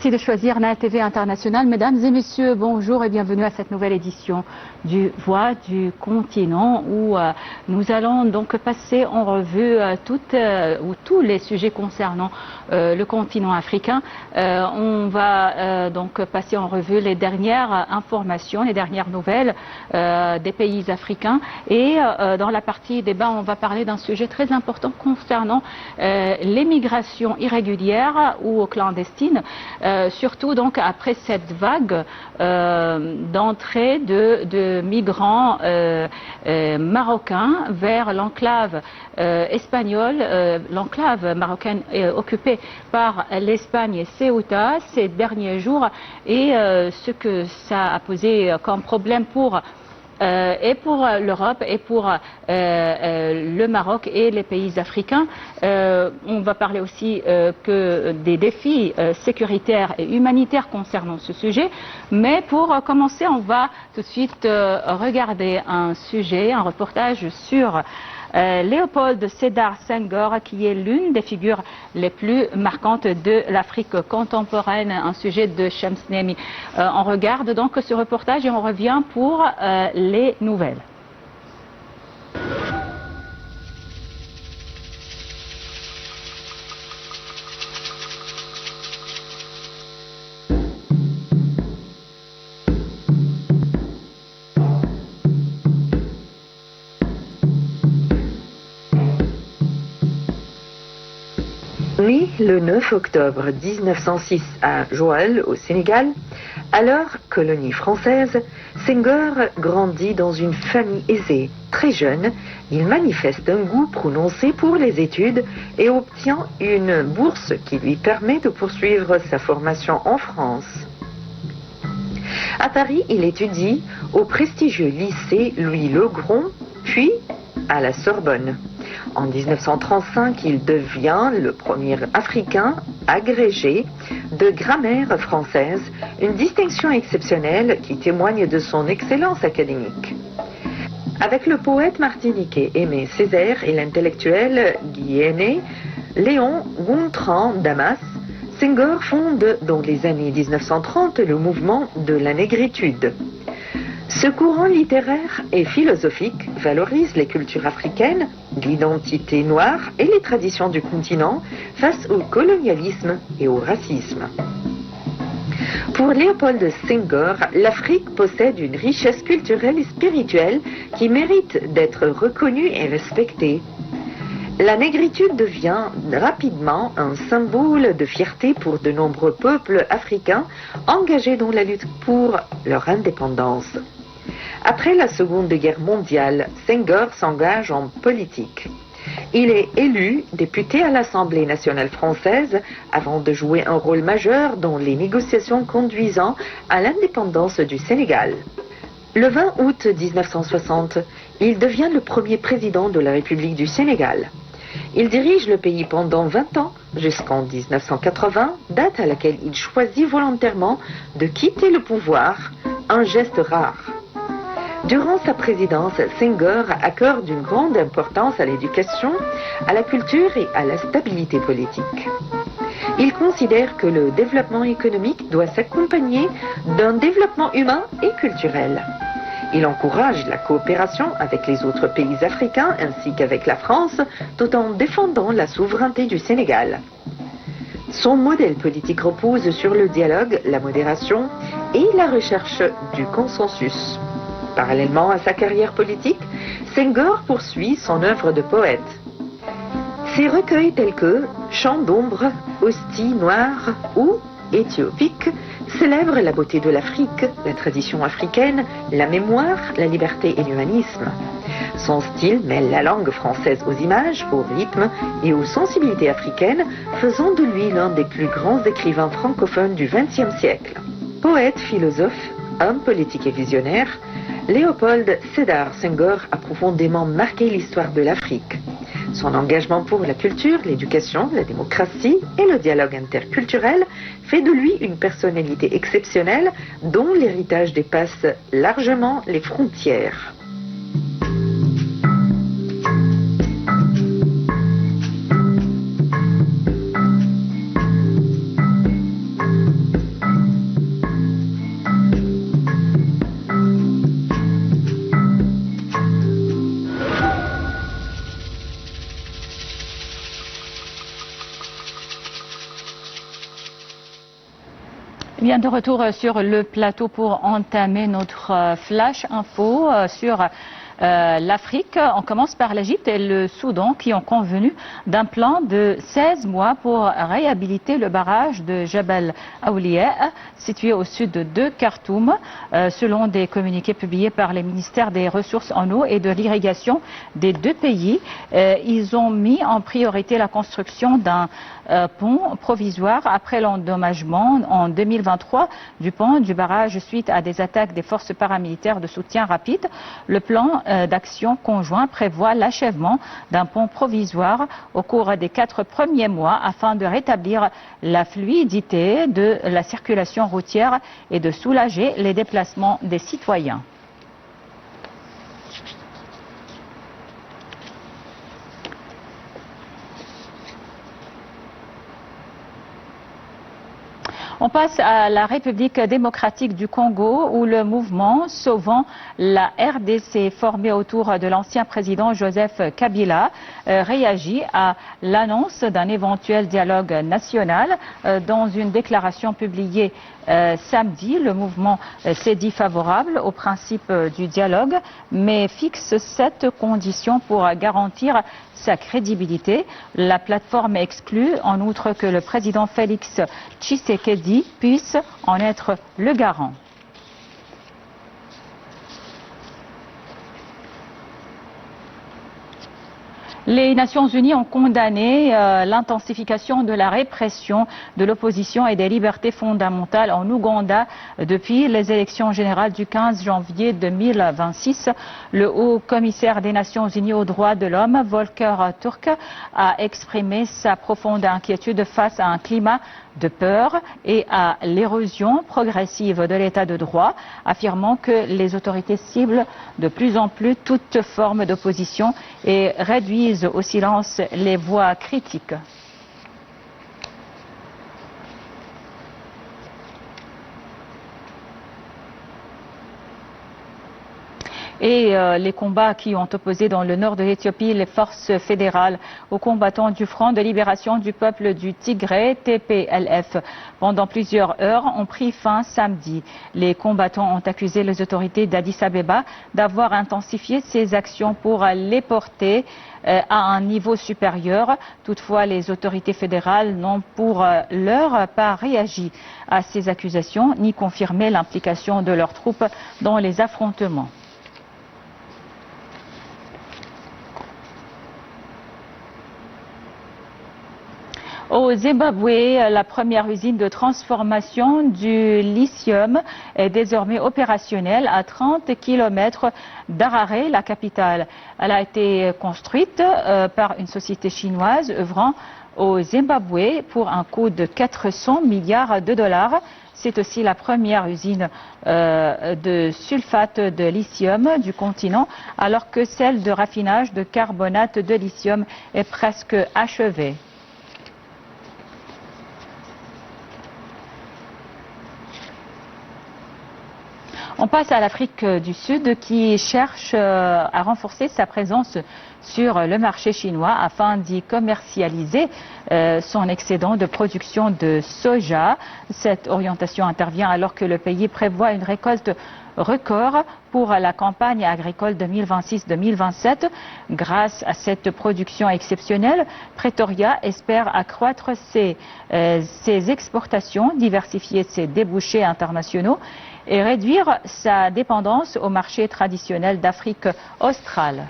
Merci de choisir Nile TV International. Mesdames et messieurs, bonjour et bienvenue à cette nouvelle édition du Voix du continent où nous allons donc passer en revue tous les sujets concernant le continent africain. On va donc passer en revue les dernières informations, les dernières nouvelles des pays africains. Et dans la partie débat, on va parler d'un sujet très important concernant l'émigration irrégulière ou clandestine. Surtout donc après cette vague d'entrée de migrants marocains vers l'enclave espagnole. L'enclave marocaine est occupée par l'Espagne et Ceuta ces derniers jours et ce que ça a posé comme problème et pour l'Europe et pour le Maroc et les pays africains. On va parler aussi que des défis sécuritaires et humanitaires concernant ce sujet. Mais pour commencer, on va tout de suite regarder un reportage sur Léopold Sédar Senghor, qui est l'une des figures les plus marquantes de l'Afrique contemporaine, un sujet de Shams Nemi. On regarde donc ce reportage et on revient pour les nouvelles. Né le 9 octobre 1906 à Joal, au Sénégal, alors colonie française, Senghor grandit dans une famille aisée. Très jeune, il manifeste un goût prononcé pour les études et obtient une bourse qui lui permet de poursuivre sa formation en France. À Paris, il étudie au prestigieux lycée Louis Le Gron, puis à la Sorbonne. En 1935, il devient le premier Africain agrégé de grammaire française, une distinction exceptionnelle qui témoigne de son excellence académique. Avec le poète martiniquais Aimé Césaire et l'intellectuel guyanais Léon Gontran Damas, Senghor fonde dans les années 1930 le mouvement de la négritude. Ce courant littéraire et philosophique valorise les cultures africaines, l'identité noire et les traditions du continent face au colonialisme et au racisme. Pour Léopold Senghor, l'Afrique possède une richesse culturelle et spirituelle qui mérite d'être reconnue et respectée. La négritude devient rapidement un symbole de fierté pour de nombreux peuples africains engagés dans la lutte pour leur indépendance. Après la Seconde Guerre mondiale, Senghor s'engage en politique. Il est élu député à l'Assemblée nationale française avant de jouer un rôle majeur dans les négociations conduisant à l'indépendance du Sénégal. Le 20 août 1960, il devient le premier président de la République du Sénégal. Il dirige le pays pendant 20 ans, jusqu'en 1980, date à laquelle il choisit volontairement de quitter le pouvoir, un geste rare. Durant sa présidence, Senghor accorde une grande importance à l'éducation, à la culture et à la stabilité politique. Il considère que le développement économique doit s'accompagner d'un développement humain et culturel. Il encourage la coopération avec les autres pays africains ainsi qu'avec la France, tout en défendant la souveraineté du Sénégal. Son modèle politique repose sur le dialogue, la modération et la recherche du consensus. Parallèlement à sa carrière politique, Senghor poursuit son œuvre de poète. Ses recueils tels que Chants d'ombre, Hostie noire ou Éthiopique célèbrent la beauté de l'Afrique, la tradition africaine, la mémoire, la liberté et l'humanisme. Son style mêle la langue française aux images, au rythme et aux sensibilités africaines, faisant de lui l'un des plus grands écrivains francophones du XXe siècle. Poète, philosophe, homme politique et visionnaire, Léopold Sédar Senghor a profondément marqué l'histoire de l'Afrique. Son engagement pour la culture, l'éducation, la démocratie et le dialogue interculturel fait de lui une personnalité exceptionnelle dont l'héritage dépasse largement les frontières. Bien de retour sur le plateau pour entamer notre flash info sur l'Afrique. On commence par l'Égypte et le Soudan qui ont convenu d'un plan de 16 mois pour réhabiliter le barrage de Jebel Aouliya situé au sud de Khartoum. Selon des communiqués publiés par les ministères des Ressources en eau et de l'irrigation des deux pays, ils ont mis en priorité la construction d'un pont provisoire après l'endommagement en 2023 du pont du barrage suite à des attaques des forces paramilitaires de soutien rapide. Le plan d'action conjoint prévoit l'achèvement d'un pont provisoire au cours des 4 premiers mois afin de rétablir la fluidité de la circulation routière et de soulager les déplacements des citoyens. On passe à la République démocratique du Congo où le mouvement Sauvons la RDC formé autour de l'ancien président Joseph Kabila réagit à l'annonce d'un éventuel dialogue national. Dans une déclaration publiée samedi, le mouvement s'est dit favorable au principe du dialogue mais fixe 7 conditions pour garantir sa crédibilité. La plateforme exclut en outre que le président Félix Tshisekedi puisse en être le garant. Les Nations Unies ont condamné l'intensification de la répression de l'opposition et des libertés fondamentales en Ouganda depuis les élections générales du 15 janvier 2026. Le haut commissaire des Nations Unies aux droits de l'homme, Volker Turk, a exprimé sa profonde inquiétude face à un climat de peur et à l'érosion progressive de l'état de droit, affirmant que les autorités ciblent de plus en plus toute forme d'opposition et réduisent au silence les voix critiques. Et les combats qui ont opposé dans le nord de l'Éthiopie les forces fédérales aux combattants du Front de libération du peuple du Tigré, TPLF, pendant plusieurs heures ont pris fin samedi. Les combattants ont accusé les autorités d'Addis Abeba d'avoir intensifié ces actions pour les porter à un niveau supérieur. Toutefois, les autorités fédérales n'ont pour l'heure pas réagi à ces accusations ni confirmé l'implication de leurs troupes dans les affrontements. Au Zimbabwe, la première usine de transformation du lithium est désormais opérationnelle à 30 km d'Harare, la capitale. Elle a été construite par une société chinoise œuvrant au Zimbabwe pour un coût de 400 milliards de dollars. C'est aussi la première usine de sulfate de lithium du continent, alors que celle de raffinage de carbonate de lithium est presque achevée. On passe à l'Afrique du Sud qui cherche à renforcer sa présence sur le marché chinois afin d'y commercialiser son excédent de production de soja. Cette orientation intervient alors que le pays prévoit une récolte record pour la campagne agricole 2026-2027. Grâce à cette production exceptionnelle, Pretoria espère accroître ses exportations, diversifier ses débouchés internationaux et réduire sa dépendance au marché traditionnel d'Afrique australe.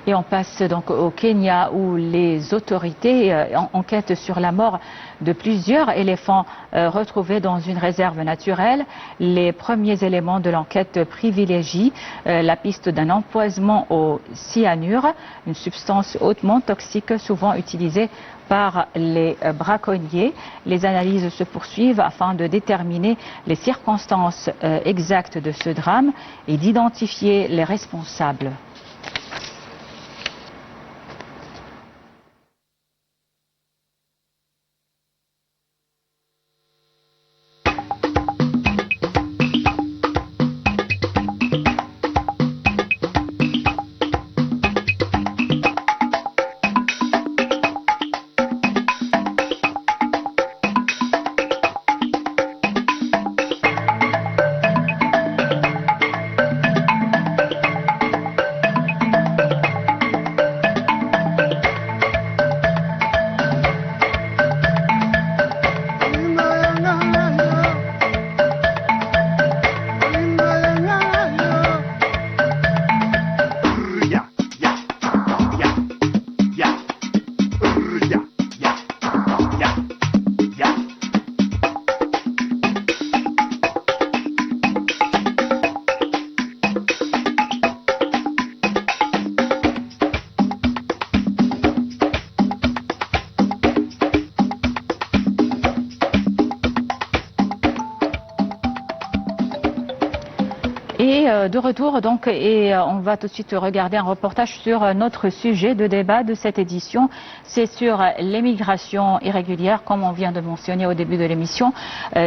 Et on passe donc au Kenya où les autorités enquêtent sur la mort de plusieurs éléphants retrouvés dans une réserve naturelle. Les premiers éléments de l'enquête privilégient la piste d'un empoisonnement au cyanure, une substance hautement toxique souvent utilisée par les braconniers. Les analyses se poursuivent afin de déterminer les circonstances exactes de ce drame et d'identifier les responsables. Et de retour donc, on va tout de suite regarder un reportage sur notre sujet de débat de cette édition. C'est sur l'émigration irrégulière, comme on vient de mentionner au début de l'émission,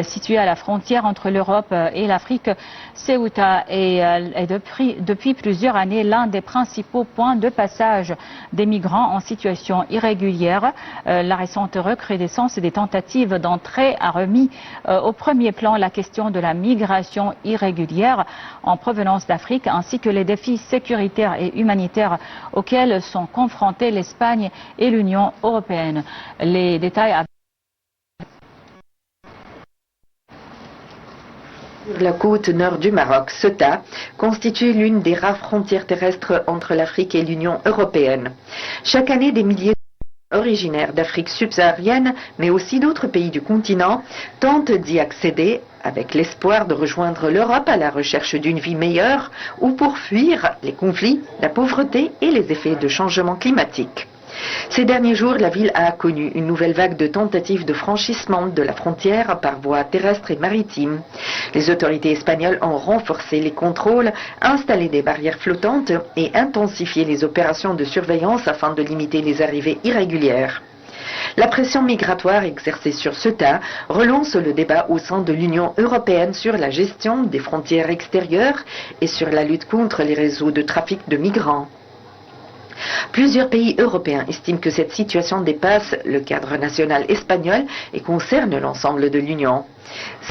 située à la frontière entre l'Europe et l'Afrique. Ceuta est depuis plusieurs années l'un des principaux points de passage des migrants en situation irrégulière. La récente recrudescence des tentatives d'entrée a remis au premier plan la question de la migration irrégulière en provenance d'Afrique, ainsi que les défis sécuritaires et humanitaires auxquels sont confrontés l'Espagne et l'Union européenne. Les détails. La côte nord du Maroc, Ceuta, constitue l'une des rares frontières terrestres entre l'Afrique et l'Union européenne. Chaque année, des milliers originaires d'Afrique subsaharienne, mais aussi d'autres pays du continent, tentent d'y accéder avec l'espoir de rejoindre l'Europe à la recherche d'une vie meilleure ou pour fuir les conflits, la pauvreté et les effets de changement climatique. Ces derniers jours, la ville a connu une nouvelle vague de tentatives de franchissement de la frontière par voie terrestre et maritime. Les autorités espagnoles ont renforcé les contrôles, installé des barrières flottantes et intensifié les opérations de surveillance afin de limiter les arrivées irrégulières. La pression migratoire exercée sur Ceuta relance le débat au sein de l'Union européenne sur la gestion des frontières extérieures et sur la lutte contre les réseaux de trafic de migrants. Plusieurs pays européens estiment que cette situation dépasse le cadre national espagnol et concerne l'ensemble de l'Union.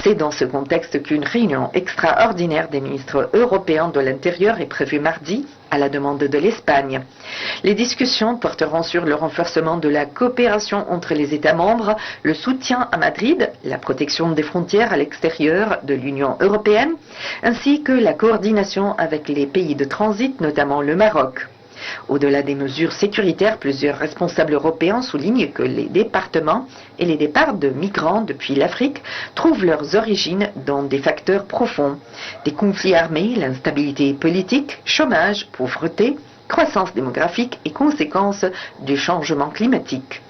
C'est dans ce contexte qu'une réunion extraordinaire des ministres européens de l'Intérieur est prévue mardi à la demande de l'Espagne. Les discussions porteront sur le renforcement de la coopération entre les États membres, le soutien à Madrid, la protection des frontières à l'extérieur de l'Union européenne, ainsi que la coordination avec les pays de transit, notamment le Maroc. Au-delà des mesures sécuritaires, plusieurs responsables européens soulignent que les départements et les départs de migrants depuis l'Afrique trouvent leurs origines dans des facteurs profonds. Des conflits armés, l'instabilité politique, chômage, pauvreté, croissance démographique et conséquences du changement climatique.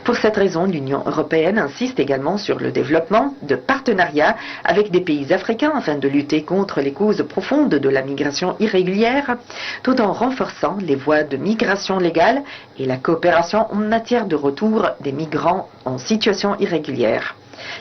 Pour cette raison, l'Union européenne insiste également sur le développement de partenariats avec des pays africains afin de lutter contre les causes profondes de la migration irrégulière, tout en renforçant les voies de migration légale et la coopération en matière de retour des migrants en situation irrégulière.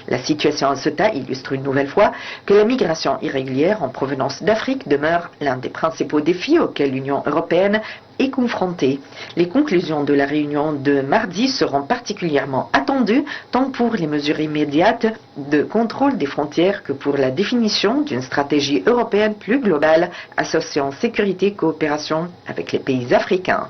La situation à Ceuta illustre une nouvelle fois que la migration irrégulière en provenance d'Afrique demeure l'un des principaux défis auxquels l'Union européenne est confrontée. Les conclusions de la réunion de mardi seront particulièrement attendues tant pour les mesures immédiates de contrôle des frontières que pour la définition d'une stratégie européenne plus globale associant sécurité et coopération avec les pays africains.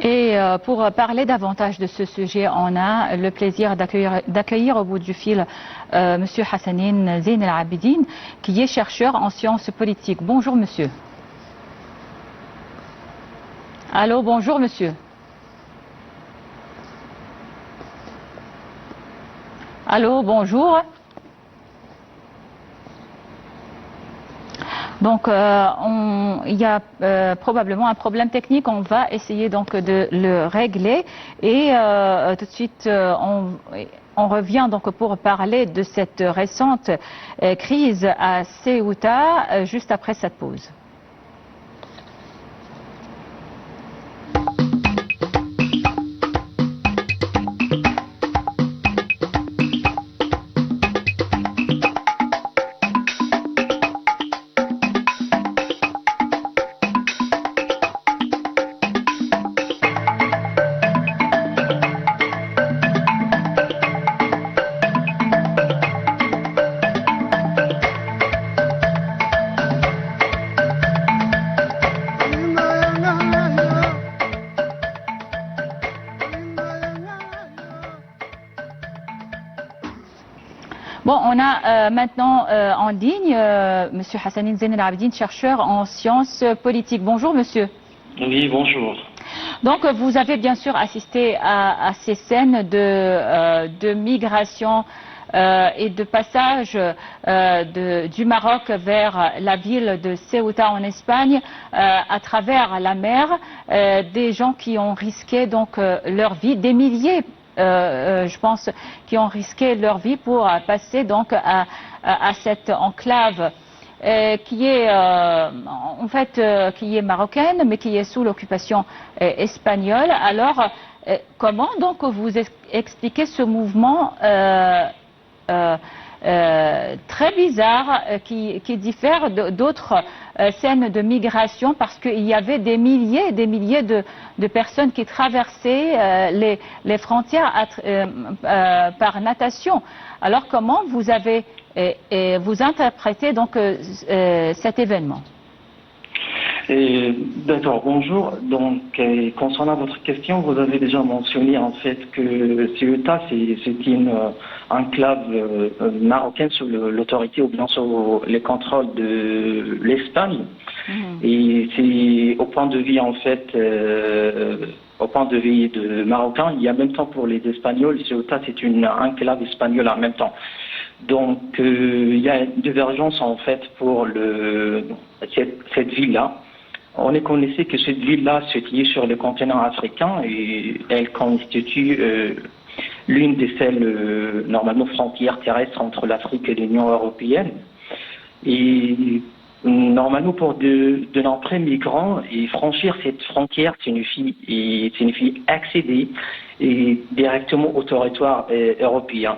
Et pour parler davantage de ce sujet, on a le plaisir d'accueillir au bout du fil M. Hassanin Zain El-Abidine, qui est chercheur en sciences politiques. Bonjour monsieur. Allô, bonjour monsieur. Allô, bonjour. Donc, il y a probablement un problème technique. On va essayer donc de le régler et tout de suite on revient donc pour parler de cette récente crise à Ceuta juste après cette pause. Bon, on a maintenant en ligne Monsieur Hassanin Zain El-Abidine, chercheur en sciences politiques. Bonjour monsieur. Oui, bonjour. Donc vous avez bien sûr assisté à ces scènes de migration et de passage du Maroc vers la ville de Ceuta en Espagne à travers la mer, des gens qui ont risqué donc leur vie, des milliers je pense, qui ont risqué leur vie pour passer donc à cette enclave qui est en fait qui est marocaine, mais qui est sous l'occupation espagnole. Alors, comment donc vous expliquez ce mouvement très bizarre qui diffère d'autres scènes de migration, parce qu'il y avait des milliers et des milliers de personnes qui traversaient les frontières par natation. Alors comment vous avez vous interprétez donc cet événement? D'accord, bonjour. Donc, concernant votre question, vous avez déjà mentionné en fait que Ceuta, c'est une enclave marocaine sous l'autorité ou bien sous les contrôles de l'Espagne. Et c'est au point de vue en fait, au point de vue de marocain, il y a en même temps pour les Espagnols, Ceuta c'est une enclave espagnole en même temps. Donc, il y a une divergence en fait pour cette ville-là. On connaissait que cette ville-là se situe sur le continent africain et elle constitue l'une des celles normalement frontières terrestres entre l'Afrique et l'Union européenne. Et normalement pour de nombreux migrants, et franchir cette frontière signifie accéder directement au territoire européen.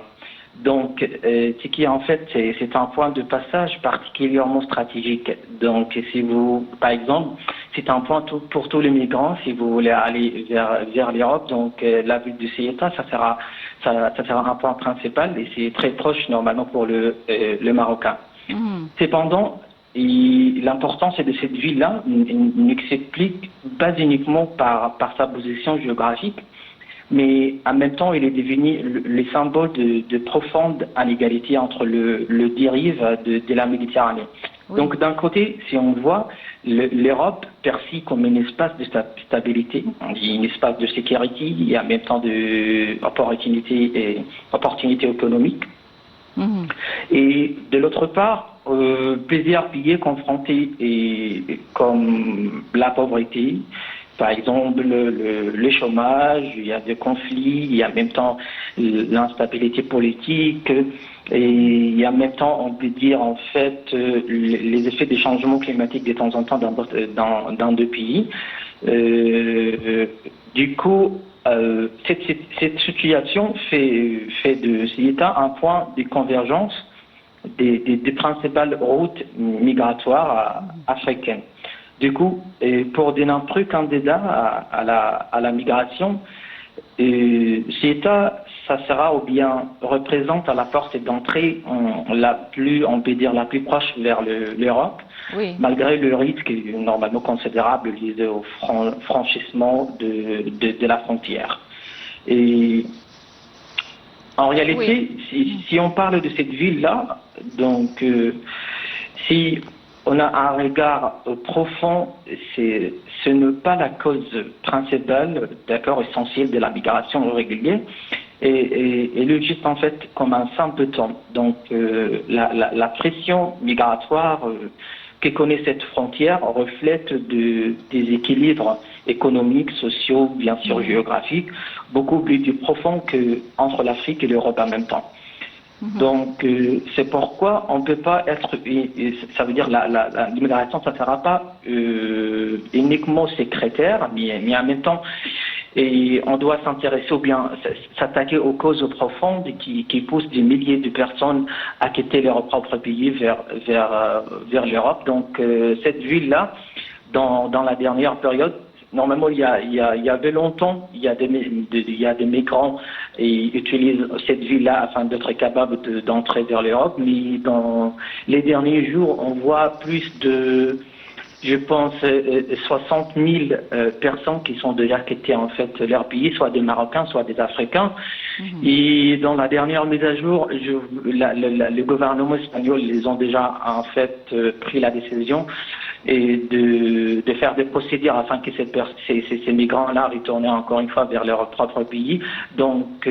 Donc, ce qui en fait, c'est un point de passage particulièrement stratégique. Donc, si vous, par exemple, c'est un point pour tous les migrants, si vous voulez aller vers l'Europe, donc la ville de Ceuta, ça sera un point principal et c'est très proche normalement pour le Marocain. Cependant, l'importance de cette ville-là ne s'explique pas uniquement par sa position géographique, mais en même temps, il est devenu le symbole de profonde inégalité entre les deux rives de la Méditerranée. Oui. Donc, d'un côté, si on voit, l'Europe perçue comme un espace de stabilité, un espace de sécurité et en même temps d'opportunités économiques. Et de l'autre part, plusieurs pays confrontés comme la pauvreté. Par exemple, le chômage, il y a des conflits, il y a en même temps l'instabilité politique, et il y a en même temps, on peut dire en fait, les effets des changements climatiques de temps en temps dans deux pays. Du coup, cette situation fait de Ceuta un point de convergence des principales routes migratoires africaines. Du coup, pour de nombreux candidats à la migration, Ceuta, ça sera ou bien représente à la porte d'entrée on peut dire la plus proche vers l'Europe, oui. Malgré le risque normalement considérable lié au franchissement de la frontière. Et en réalité, oui. si on parle de cette ville-là, donc si on a un regard profond, ce n'est pas la cause principale, d'accord, essentielle de la migration régulière, et le juste en fait comme un symptôme. Donc la pression migratoire que connaît cette frontière reflète des équilibres économiques, sociaux, bien sûr géographiques, beaucoup plus profonds qu'entre l'Afrique et l'Europe en même temps. Donc, c'est pourquoi on ne peut pas être, ça veut dire l'immigration, ça ne sera pas uniquement sécrétaire, mais en même temps, et on doit s'intéresser ou bien s'attaquer aux causes profondes qui poussent des milliers de personnes à quitter leur propre pays vers l'Europe. Donc, cette ville-là, dans la dernière période, normalement, il y avait longtemps, il y a des migrants qui utilisent cette ville-là afin d'être capables d'entrer vers l'Europe, mais dans les derniers jours, on voit plus je pense, 60 000 personnes qui sont déjà quittées en fait leur pays, soit des Marocains, soit des Africains. Et dans la dernière mise à jour, le gouvernement espagnol, ils ont déjà en fait pris la décision et de faire des procédures afin que ces migrants-là retournent encore une fois vers leur propre pays. Donc,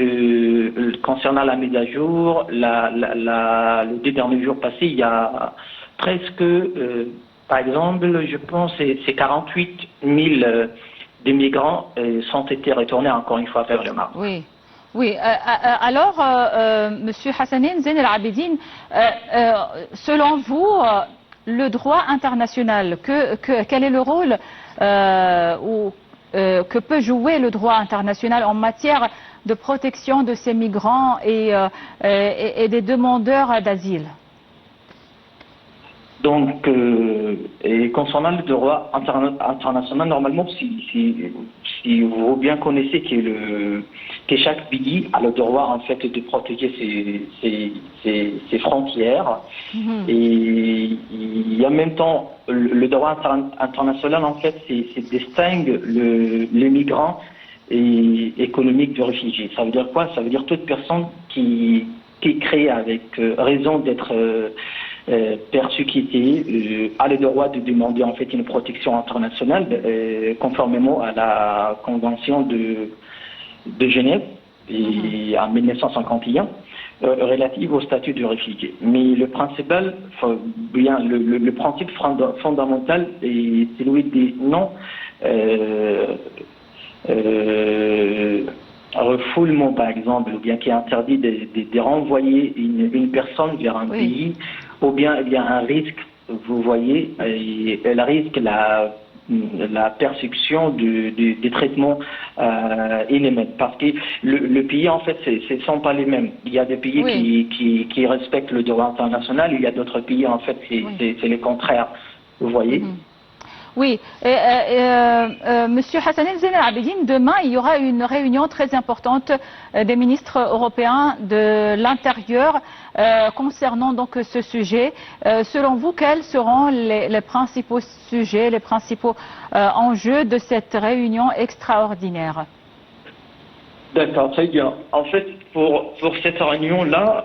concernant la mise à jour, les 2 derniers jours passés, il y a presque, par exemple, je pense, c'est 48 000 des migrants sont été retournés encore une fois vers le Maroc. Oui. Oui, alors, Monsieur Hassanein Zain El Abidine, selon vous, le droit international, quel est le rôle que peut jouer le droit international en matière de protection de ces migrants et des demandeurs d'asile? Donc, et concernant le droit international, normalement, si vous bien connaissez que chaque pays a le droit en fait de protéger ses frontières, et il y a en même temps le droit international en fait, c'est distingue les migrants et économiques du réfugié. Ça veut dire quoi? Ça veut dire toute personne qui est créée avec raison d'être persécuté a le droit de demander en fait une protection internationale conformément à la Convention de Genève et en 1951 relative au statut de réfugié. Mais le principal, le principe fondamental est celui des non refoulement, par exemple, ou bien qui est interdit de renvoyer une personne vers un pays, ou bien il y a un risque, vous voyez, elle risque la persécution des traitements inhumains. Parce que le pays, en fait, ce ne sont pas les mêmes. Il y a des pays qui respectent le droit international, il y a d'autres pays, en fait, c'est le contraire. Vous voyez? Oui, Monsieur Hassanein Zain El Abidine, demain il y aura une réunion très importante des ministres européens de l'Intérieur concernant donc ce sujet. Selon vous, quels seront les principaux sujets, les principaux enjeux de cette réunion extraordinaire? D'accord, très bien. En fait, pour cette réunion-là,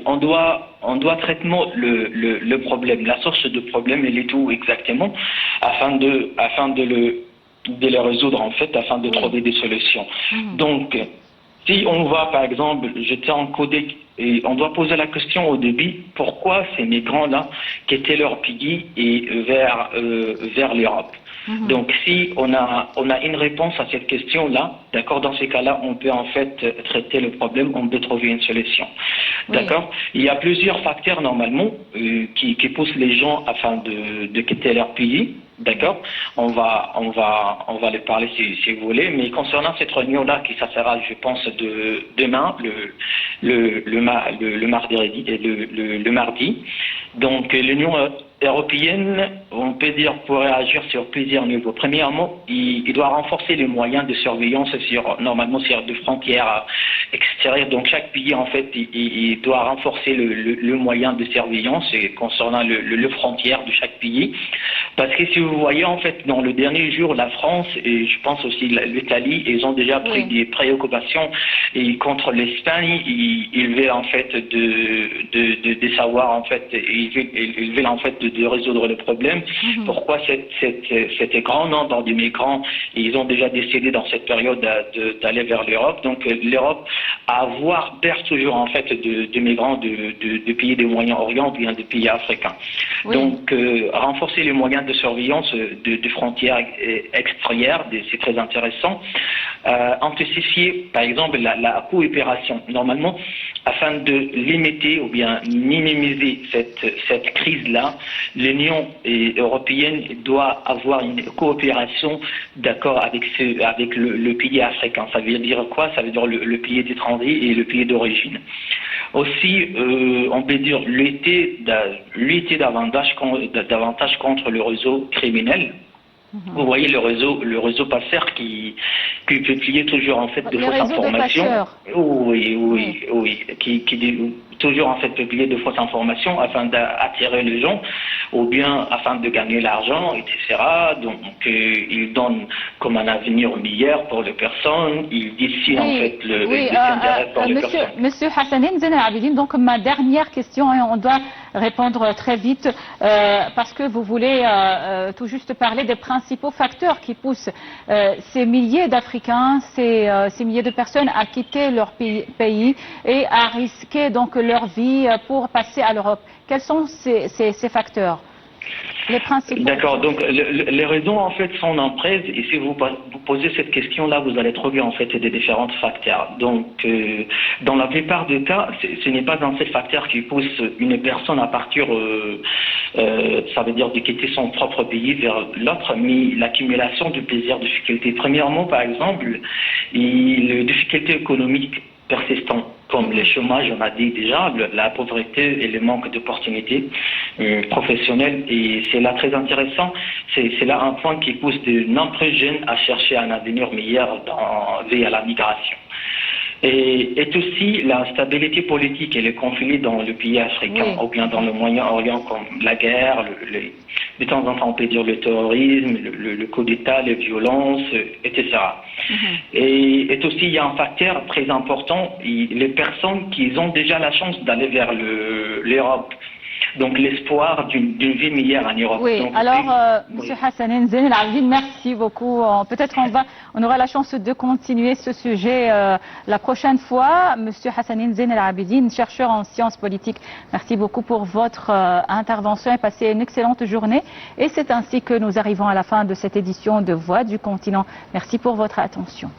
on doit traiter le problème, la source de problème et les tout exactement, afin de le résoudre en fait, afin de trouver des solutions. Donc, si on va par exemple jeter en codec et on doit poser la question au début, pourquoi ces migrants-là quittaient leur pays et vers l'Europe? Donc si on a une réponse à cette question-là, d'accord, dans ces cas-là, on peut en fait traiter le problème, on peut trouver une solution. D'accord? Il y a plusieurs facteurs normalement qui poussent les gens afin de quitter leur pays. D'accord? On va les parler si vous voulez, mais concernant cette réunion-là qui ça sera, je pense, demain, le mardi. Donc l'Union européenne, on peut dire, pourrait agir sur plusieurs niveaux. Premièrement, il doit renforcer les moyens de surveillance normalement sur des frontières extérieures. Donc chaque pays, en fait, il doit renforcer le moyen de surveillance concernant le frontière de chaque pays. Parce que si vous voyez, en fait, dans le dernier jour, la France et je pense aussi l'Italie, ils ont déjà pris des préoccupations et contre l'Espagne, ils veulent en fait de savoir en fait, ils veulent en fait de résoudre le problème. Pourquoi cet grand nombre de migrants, ils ont déjà décidé dans cette période d'aller vers l'Europe. Donc l'Europe a perd toujours en fait de migrants de pays du Moyen-Orient ou bien de pays africains. Donc renforcer les moyens de surveillance de frontières extérieures, c'est très intéressant. Intensifier par exemple la coopération. Normalement, afin de limiter ou bien minimiser cette crise-là, l'Union européenne doit avoir une coopération d'accord avec le pays africain. Ça veut dire quoi? Ça veut dire le pays d'étranger et le pays d'origine. Aussi, on peut dire lutter davantage contre le réseau criminel. Vous voyez le réseau passeur qui publie toujours en fait de fausses informations. Oui, qui toujours en fait publier de fausses informations afin d'attirer les gens ou bien afin de gagner l'argent, etc. Donc ils donnent comme un avenir meilleur pour les personnes, ils dessinent en fait le dessin pour les personnes. Monsieur Hassanein Zain El Abidine, donc ma dernière question, et on doit répondre très vite parce que vous voulez tout juste parler des principaux facteurs qui poussent ces milliers d'Africains, ces milliers de personnes à quitter leur pays et à risquer donc leur vie pour passer à l'Europe. Quels sont ces facteurs, les principaux? D'accord, donc les raisons en fait sont nombreuses et si vous posez cette question-là, vous allez trouver en fait des différents facteurs. Donc dans la plupart des cas, ce n'est pas un seul facteur qui pousse une personne à partir, ça veut dire de quitter son propre pays vers l'autre, mais l'accumulation de plusieurs difficultés. Premièrement, par exemple, les difficultés économiques persistantes, comme le chômage, on a dit déjà, la pauvreté et le manque d'opportunités professionnelles. Et c'est là très intéressant, c'est là un point qui pousse de nombreux jeunes à chercher un avenir meilleur via la migration. Et aussi l'instabilité politique et les conflits dans le pays africain, ou bien dans le Moyen-Orient, comme la guerre, de temps en temps on peut dire le terrorisme, le coup d'État, les violences, etc. Et aussi il y a un facteur très important, les personnes qui ont déjà la chance d'aller vers l'Europe. Donc l'espoir d'une vie meilleure en Europe. Oui, donc, alors Monsieur Hassanein Zain El Abidine, merci beaucoup. Peut-être on aura la chance de continuer ce sujet la prochaine fois. Monsieur Hassanein Zain El Abidine, chercheur en sciences politiques, merci beaucoup pour votre intervention et passez une excellente journée. Et c'est ainsi que nous arrivons à la fin de cette édition de Voix du Continent. Merci pour votre attention.